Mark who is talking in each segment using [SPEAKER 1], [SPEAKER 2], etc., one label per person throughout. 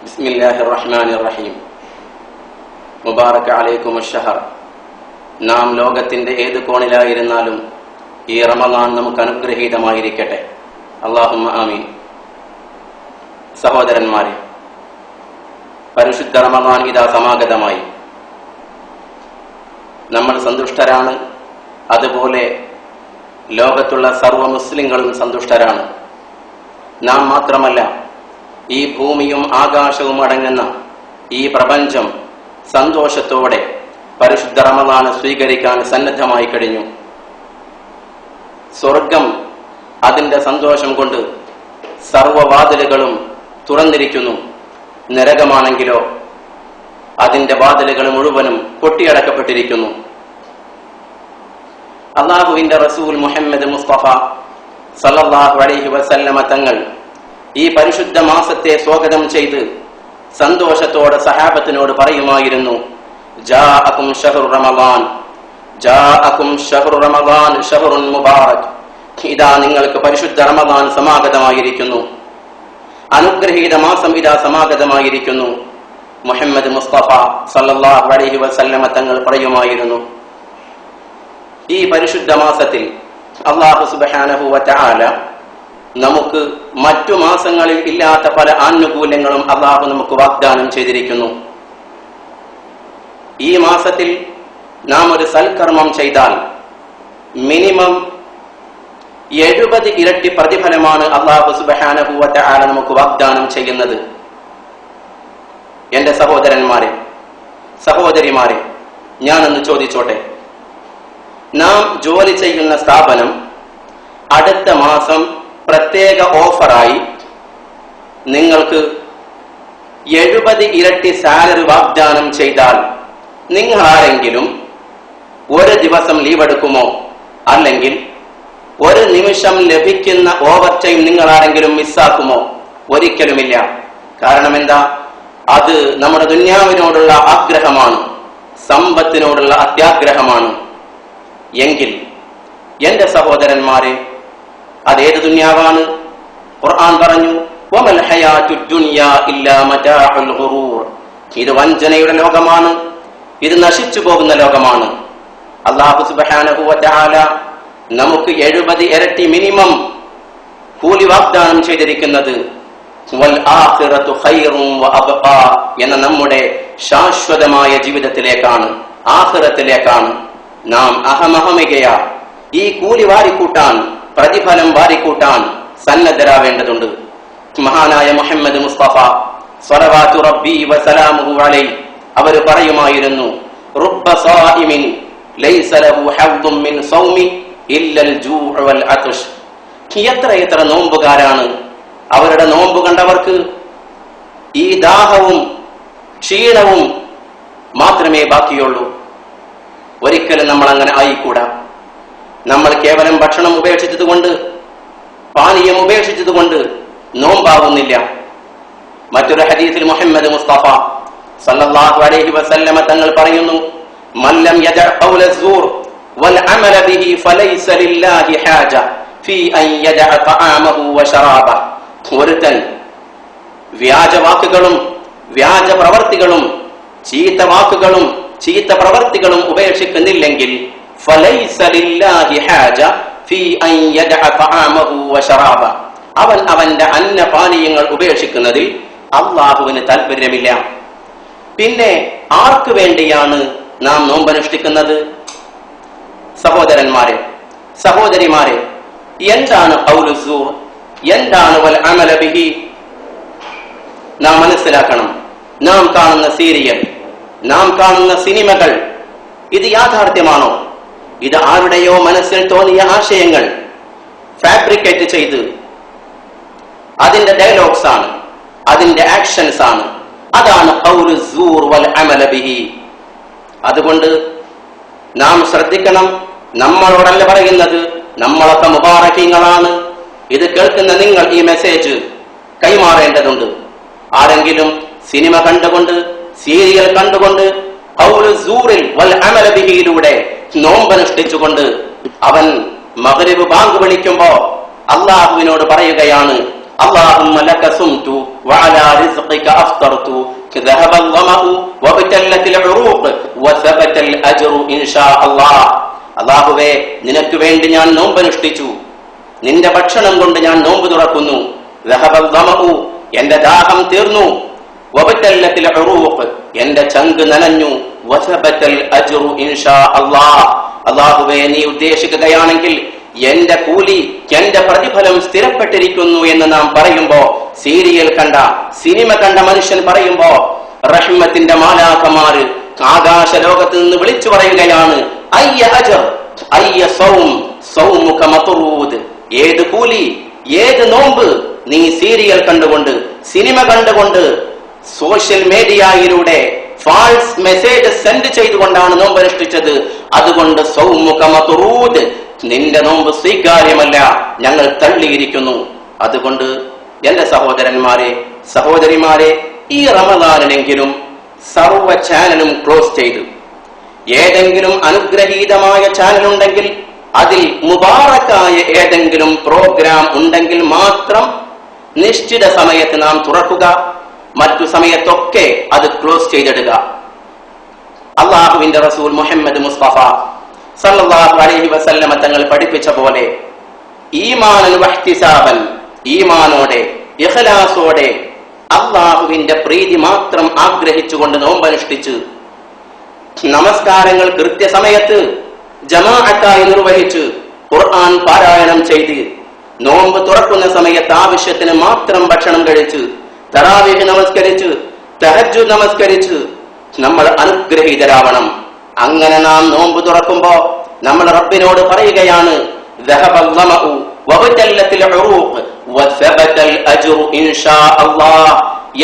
[SPEAKER 1] ബിസ്മില്ലാഹിർറഹ്മാനിർറഹീം. മുബാറക അലൈക്കുമുശ് ശഹർ. നാം ലോകത്തിന്റെ ഏത് കോണിലായിരുന്നാലും ഈ റമദാൻ നമുക്ക് അനുഗ്രഹീതമായിരിക്കട്ടെ. അല്ലാഹുമ്മ ആമീൻ. സഹോദരന്മാരെ, പരിശുദ്ധ റമദാൻ ഇതാ സമാഗതമായി. നമ്മൾ സന്തുഷ്ടരാണ്, അതുപോലെ ലോകത്തുള്ള സർവ്വ മുസ്ലിങ്ങളും സന്തുഷ്ടരാണ്. നാം മാത്രമല്ല, ഈ ഭൂമിയും ആകാശവും അടങ്ങുന്ന ഈ പ്രപഞ്ചം സന്തോഷത്തോടെ പരിശുദ്ധ റമദാന് സ്വീകരിക്കാൻ സന്നദ്ധമായി കഴിഞ്ഞു. സ്വർഗം അതിന്റെ സന്തോഷം കൊണ്ട് സർവ്വവാതിലുകളും തുറന്നിരിക്കുന്നു. നരകമാണെങ്കിലോ അതിന്റെ വാതിലുകൾ മുഴുവനും കൊട്ടിയടക്കപ്പെട്ടിരിക്കുന്നു. അല്ലാഹുവിന്റെ റസൂൽ മുഹമ്മദ് മുസ്തഫ സല്ലല്ലാഹു അലൈഹി വസല്ലമ തങ്ങൾ ഈ പരിശുദ്ധ മാസത്തെ സ്വാഗതം ചെയ്ത് സന്തോഷത്തോടെ സഹാബത്തിനോട് പറയുമായിരുന്നു, ജാഅകും ശഹ്റു റമദാൻ, ജാഅകും ശഹ്റു റമദാൻ ശഹ്റുൻ മുബാറക്. ഇതാ നിങ്ങൾക്ക് പരിശുദ്ധ റമദാൻ സമാഗതമായിരിക്കുന്നു, അനുഗ്രഹീത മാസം ഇതാ സമാഗതമായിരിക്കുന്നു. മുഹമ്മദ് മുസ്തഫ സല്ലല്ലാഹു അലൈഹി വസല്ലമ തങ്ങൾ പറയുമായിരുന്നു, ഈ പരിശുദ്ധ മാസത്തിൽ അല്ലാഹു സുബ്ഹാനഹു വ തആല നമുക്ക് മറ്റു മാസങ്ങളിൽ ഇല്ലാത്ത പല ആനുകൂല്യങ്ങളും അല്ലാഹു നമുക്ക് വാഗ്ദാനം ചെയ്തിരിക്കുന്നു. ഈ മാസത്തിൽ നാം ഒരു സൽക്കർമ്മം ചെയ്താൽ മിനിമം 70 ഇരട്ടി പ്രതിഫലമാണ് അല്ലാഹു സുബ്ഹാനഹു വ തആല നമുക്ക് വാഗ്ദാനം ചെയ്യുന്നത്. എന്റെ സഹോദരന്മാരെ, സഹോദരിമാരെ, ഞാനൊന്ന് ചോദിച്ചോട്ടെ, നാം ജോലി ചെയ്യുന്ന സ്ഥാപനം അടുത്ത മാസം പ്രത്യേക ഓഫറായി നിങ്ങൾക്ക് 70 ഇരട്ടി സാലറി വാഗ്ദാനം ചെയ്താൽ നിങ്ങൾ ആരെങ്കിലും ഒരു ദിവസം ലീവ് എടുക്കുമോ? അല്ലെങ്കിൽ ഒരു നിമിഷം ലഭിക്കുന്ന ഓവർ ടൈം നിങ്ങൾ ആരെങ്കിലും മിസ്സാക്കുമോ? ഒരിക്കലുമില്ല. കാരണം എന്താ? അത് നമ്മുടെ ദുന്യാവിനോടുള്ള ആഗ്രഹമാണ്, സമ്പത്തിനോടുള്ള അത്യാഗ്രഹമാണ്. എങ്കിൽ എന്റെ സഹോദരന്മാരെ, അതേത് ദുന്യാവാണ്? ഖുർആൻ പറഞ്ഞു, വമൽ ഹയാത്തുദ് ദുനിയാ ഇല്ലാ മതാഉൽ ഗുറൂർ. ഇത് വഞ്ചനയുടെ ലോകമാണ്, ഇത് നശിച്ചു പോകുന്ന ലോകമാണ്. അല്ലാഹു സുബ്ഹാനഹു വ തആല നമുക്ക് 70 ഇരട്ടി മിനിമം കൂലി വാഗ്ദാനം ചെയ്തിരിക്കുന്നത് വൽ ആഖിറതു ഖൈറുൻ വ അബ്ഖാ എന്ന നമ്മുടെ ശാശ്വതമായ ജീവിതത്തിലേക്കാണ്, ആഖിറത്തിലേക്കാണ്. നാം അഹമഹമികയാ ഈ കൂലി വാരിക്കൂട്ടാൻ, പ്രതിഫലം വാരിക്കൂട്ടാൻ സന്നദ്ധരാവേണ്ടതുണ്ട്. മഹാനായ മുഹമ്മദ് മുസ്തഫ സ്വലവാതു റബ്ബി വസലാമുഹു അലൈഹി അവർ പറയുമായിരുന്നു, റുബ്ബ സായിമിൻ ലൈസ ലഹു ഹദ്ദും മിൻ സൗമി ഇല്ലൽ ജൂഉ വൽ അത്ഷ്. എത്ര നോമ്പുകാരാണ്, അവരുടെ നോമ്പ് കണ്ടവർക്ക് ഈ ദാഹവും ക്ഷീണവും മാത്രമേ ബാക്കിയുള്ളൂ. ഒരിക്കലും നമ്മൾ അങ്ങനെ ആയിക്കൂടാ. നമ്മൾ കേവലം ഭക്ഷണം ഉപേക്ഷിച്ചതുകൊണ്ട്, പാനീയം ഉപേക്ഷിച്ചതുകൊണ്ട് നോമ്പാവുന്നില്ല. മറ്റൊരു ഹദീസിൽ മുഹമ്മദ് മുസ്തഫ സല്ലല്ലാഹു അലൈഹി വസല്ലമ തങ്ങൾ പറയുന്നു, മല്ലം യദഅ ഖൗല അസ്സൂർ വൽ അമല ബിഹി ഫലൈസ ലില്ലാഹി ഹാജ ഫീ അൻ യദഅ തആമഹു വശറാബഹു. ഒരുത്തൻ വ്യാജ വാക്കുകളും വ്യാജ പ്രവർത്തികളും ചീത്ത വാക്കുകളും ചീത്ത പ്രവർത്തികളും ഉപേക്ഷിക്കുന്നില്ലെങ്കിൽ ഫലൈസ ലില്ലാഹി ഹാജ ഫീ അൻ യദഅ തആമഹു വശറാബഹു, അവൻ അവന്റെ അന്നപാനീയങ്ങൾ ഉപേക്ഷിക്കുന്നതിൽ അല്ലാഹുവിന് താല്പര്യമില്ല. പിന്നെ ആർക്ക് വേണ്ടിയാണ് നാം നോമ്പനുഷ്ഠിക്കുന്നത്? സഹോദരന്മാരെ, സഹോദരിമാരെ, എന്താണ് ഖൗലു സൂർ? എന്താണ് വൽ അമല ബിഹി? നാം മനസ്സിലാക്കണം. നാം കാണുന്ന സീരിയൽ, നാം കാണുന്ന സിനിമകൾ, ഇത് യാഥാർത്ഥ്യമാണോ? ഇത് ആരുടെയോ മനസ്സിൽ തോന്നിയ ആശയങ്ങൾ ഫാബ്രിക്കേറ്റ് ചെയ്ത് അതിന്റെ ഡയലോഗ്സ് ആണ്, അതിന്റെ ആക്ഷൻസ് ആണ്. അതാണ് ഖൗലു സൂർ വൽ അമല ബിഹി. അതുകൊണ്ട് നാം ശ്രദ്ധിക്കണം. നമ്മളോടല്ല പറയുന്നത്, നമ്മളൊക്കെ മുബാറക്കീങ്ങളാണ്. ഇത് കേൾക്കുന്ന നിങ്ങൾ ഈ മെസ്സേജ് കൈമാറേണ്ടതുണ്ട്. ആരെങ്കിലും സിനിമ കണ്ടുകൊണ്ട്, സീരിയൽ കണ്ടുകൊണ്ട്, ഖൗലു സൂറിൽ വൽ അമല ബിഹിയിലൂടെ നോമ്പനുഷ്ഠിച്ചുകൊണ്ട് അവൻ മഗ്രിബ് ബാങ്ക് വിളിക്കുമ്പോ അള്ളാഹുവിനോട് പറയുകയാണ്, اللهم لك صمت وعلى رزقك أفطرت ذهب الظمأ وابتلت العروق وثبت الأجر إن شاء الله. അല്ലാഹുവേ, നിനക്ക് വേണ്ടി ഞാൻ നോമ്പനുഷ്ഠിച്ചു, നിന്റെ ഭക്ഷണം കൊണ്ട് ഞാൻ നോമ്പ് തുറക്കുന്നു. ذهب الظمأ, എന്റെ ദാഹം തീർന്നു. وابتلت العروق, എന്റെ ചങ്ക് നനഞ്ഞു. وثبت الأجر إن شاء الله. അല്ലാഹുവേ, നീ ഉദ്ദേശിക്കുകയാണെങ്കിൽ എന്റെ കൂലി, എന്റെ പ്രതിഫലം സ്ഥിരപ്പെട്ടിരിക്കുന്നു എന്ന് നാം പറയുമ്പോ, സീരിയൽ കണ്ട, സിനിമ കണ്ട മനുഷ്യൻ പറയുമ്പോ റഹ്മത്തിന്റെ മാലാഖമാര് ആകാശ ലോകത്ത് നിന്ന് വിളിച്ചു പറയുകയാണ്, അയ്യ അജർ, അയ്യ സൗം, സൗമുക മത്റൂദ്. ഏത് കൂലി, ഏത് നോമ്പ് നീ സീരിയൽ കണ്ടുകൊണ്ട്, സിനിമ കണ്ടുകൊണ്ട്, സോഷ്യൽ മീഡിയയിലൂടെ ഫാൾസ് മെസ്സേജ് സെൻഡ് ചെയ്തുകൊണ്ടാണ് നോമ്പ് അനുഷ്ഠിച്ചത്. അതുകൊണ്ട് സൗമുക മത്റൂദ്, നിന്റെ നോമ്പ് സ്വീകാര്യമല്ല, ഞങ്ങൾ തള്ളിയിരിക്കുന്നു. അതുകൊണ്ട് എന്റെ സഹോദരന്മാരെ, സഹോദരിമാരെ, ഈ റമദാനിലെങ്കിലും സർവ ചാനലും ക്ലോസ് ചെയ്തു. ഏതെങ്കിലും അനുഗ്രഹീതമായ ചാനൽ ഉണ്ടെങ്കിൽ, അതിൽ മുബാറക്കായ ഏതെങ്കിലും പ്രോഗ്രാം ഉണ്ടെങ്കിൽ മാത്രം നിശ്ചിത സമയത്ത് നാം തുറക്കുക. മറ്റു സമയത്തൊക്കെ അത് ക്ലോസ് ചെയ്തിടുക. അള്ളാഹുവിന്റെ റസൂൽ മുഹമ്മദ് മുസ്തഫ സല്ലല്ലാഹു അലൈഹി വസല്ലമ തങ്ങൾ പഠിപ്പിച്ച പോലെ ഈമാനൻ വഹ്തിസാബൻ, ഈമാനോടെ ഇഖ്ലാസോടെ അള്ളാഹുവിന്റെ പ്രീതി മാത്രം ആഗ്രഹിച്ചുകൊണ്ട് നോമ്പനുഷ്ഠിച്ച് നമസ്കാരങ്ങൾ കൃത്യസമയത്ത് ജമാഅത്തായി നിർവഹിച്ച് ഖുർആൻ പാരായണം ചെയ്ത് നോമ്പ് തുറക്കുന്ന സമയത്ത് ആവശ്യത്തിന് മാത്രം ഭക്ഷണം കഴിച്ച് തറാവീഹ് നമസ്കരിച്ച് തഹജ്ജുദ് നമസ്കരിച്ച് നമ്മൾ അനുഗ്രഹീതരാവണം. അങ്ങനെ നാം നോമ്പ് തുറക്കുമ്പോ നമ്മൾ റബ്ബിനോട് പറയുകയാണ്,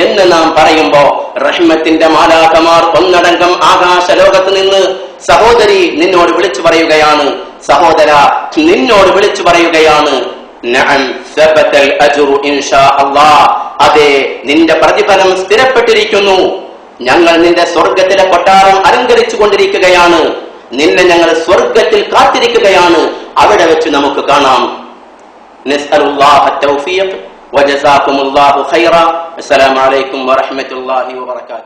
[SPEAKER 1] എന്ന് നാം പറയുമ്പോ റഹ്മത്തിന്റെ മാലാഖമാർ ഒന്നടങ്കം ആകാശ ലോകത്ത് നിന്ന് സഹോദരി നിന്നോട് വിളിച്ചു പറയുകയാണ്, സഹോദര നിന്നോട് വിളിച്ചു പറയുകയാണ്, അതെ, നിന്റെ പ്രതിഫലം സ്ഥിരപ്പെട്ടിരിക്കുന്നു. ഞങ്ങൾ നിന്റെ സ്വർഗത്തിലെ കൊട്ടാരം അലങ്കരിച്ചു കൊണ്ടിരിക്കുകയാണ്. നിന്നെ ഞങ്ങൾ സ്വർഗത്തിൽ കാത്തിരിക്കുകയാണ്. അവിടെ വെച്ച് നമുക്ക് കാണാം. നസ്അലുല്ലാഹ തൗഫീഖ് വജസാകുമുല്ലാഹു ഖൈറ. അസ്സലാമു അലൈക്കും വറഹ്മത്തുള്ളാഹി വബറകാതുഹു.